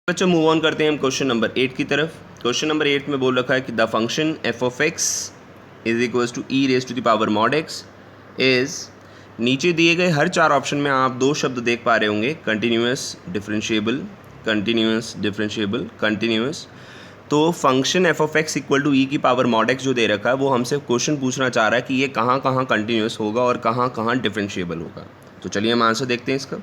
बच्चों move on करते हैं हम क्वेश्चन नंबर 8 की तरफ। क्वेश्चन नंबर 8 में बोल रखा है कि the function F of x is equals to E raise to the power mod X is, नीचे दिए गए हर चार ऑप्शन में आप दो शब्द देख पा रहे होंगे, continuous, differentiable, continuous, differentiable, continuous. तो function F of x equal to e की पावर मॉड एक्स जो दे रखा है वो हमसे क्वेश्चन पूछना चाह रहा है कि ये कहाँ कहाँ कंटिन्यूअस होगा और कहाँ कहाँ डिफरेंशिएबल होगा। तो चलिए हम आंसर देखते हैं इसका।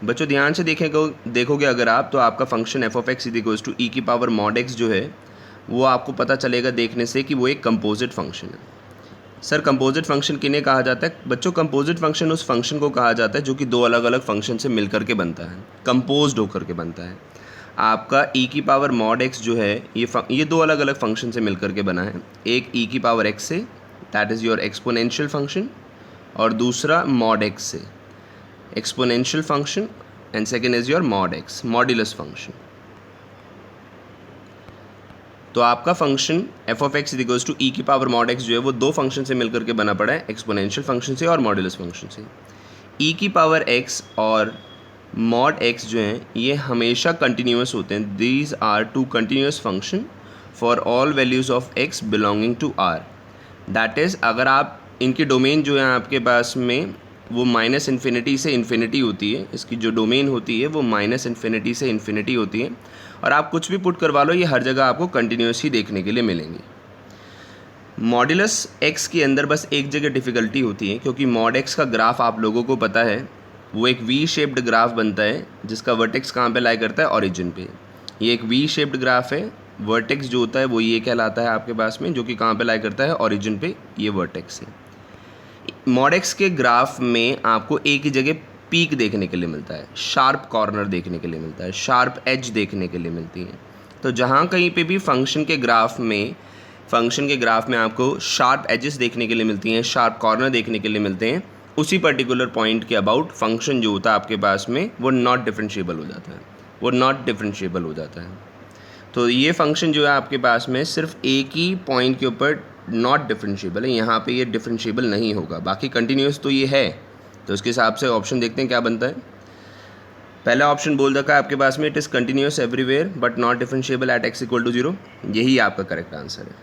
बच्चों ध्यान से देखोगे अगर आप, तो आपका function F of x is equals to e की पावर मॉड एक्स जो है वो आपको पता चलेगा देखने से कि वो एक कंपोजिट फंक्शन है। सर कंपोजिट फंक्शन किन्हें कहा जाता है? बच्चों कंपोजिट फंक्शन उस फंक्शन को कहा जाता है जो कि दो अलग अलग फंक्शन से मिलकर के बनता है, कंपोज्ड होकर के बनता है। आपका ई की पावर मॉड एक्स जो है ये दो अलग अलग फंक्शन से मिलकर के बना है। एक ई की पावर एक्स से, that is your exponential function, और दूसरा मॉड एक्स से, exponential function, and second is your mod x, modulus function. तो आपका function F of x equals to e की पावर मॉड एक्स जो है वो दो फंक्शन से मिलकर के बना पड़ा है, एक्सपोनेंशियल फंक्शन से और मॉड्यूलस फंक्शन से। ई की पावर एक्स और मॉड एक्स जो हैं ये हमेशा कंटिन्यूअस होते हैं। These are two continuous function for all values of X belonging to R. That is, अगर आप इनकी डोमेन जो है आपके पास में वो माइनस इन्फिनिटी से इन्फिनिटी होती है, इसकी जो डोमेन होती है वो माइनस इन्फिनिटी से इन्फिनिटी होती है, और आप कुछ भी पुट करवा लो ये हर जगह आपको कंटिन्यूस ही देखने के लिए मिलेंगी। मॉड्यूलस एक्स के अंदर बस एक जगह डिफ़िकल्टी होती है, क्योंकि मॉड एक्स का ग्राफ आप लोगों को पता है वो एक वी शेप्ड ग्राफ बनता है जिसका वर्टेक्स कहाँ पे लाई करता है? ओरिजिन पे। ये एक वी शेप्ड ग्राफ है, वर्टेक्स जो होता है वो ये कहलाता है आपके पास में, जो कि कहाँ पे लाई करता है? ओरिजिन पे, ये वर्टेक्स है। मॉड एक्स के ग्राफ में आपको एक ही जगह पीक देखने के लिए मिलता है, शार्प कॉर्नर देखने के लिए मिलता है, शार्प एज देखने के लिए मिलती है। तो जहाँ कहीं पे भी फंक्शन के ग्राफ में आपको शार्प एजेस देखने के लिए मिलती हैं, शार्प कॉर्नर देखने के लिए मिलते हैं, उसी पर्टिकुलर पॉइंट के अबाउट फंक्शन जो होता है आपके पास में वो नॉट डिफरेंशिएबल हो जाता है, तो ये फंक्शन जो है आपके पास में सिर्फ एक ही पॉइंट के ऊपर नॉट डिफरेंशिएबल है, यहाँ पे ये डिफरेंशिएबल नहीं होगा। बाकी कंटिन्यूस तो ये है। तो उसके हिसाब से ऑप्शन देखते हैं क्या बनता है। पहला ऑप्शन बोल रखा है आपके पास में it is continuous everywhere but not differentiable at X equal to 0। यही आपका करेक्ट आंसर है।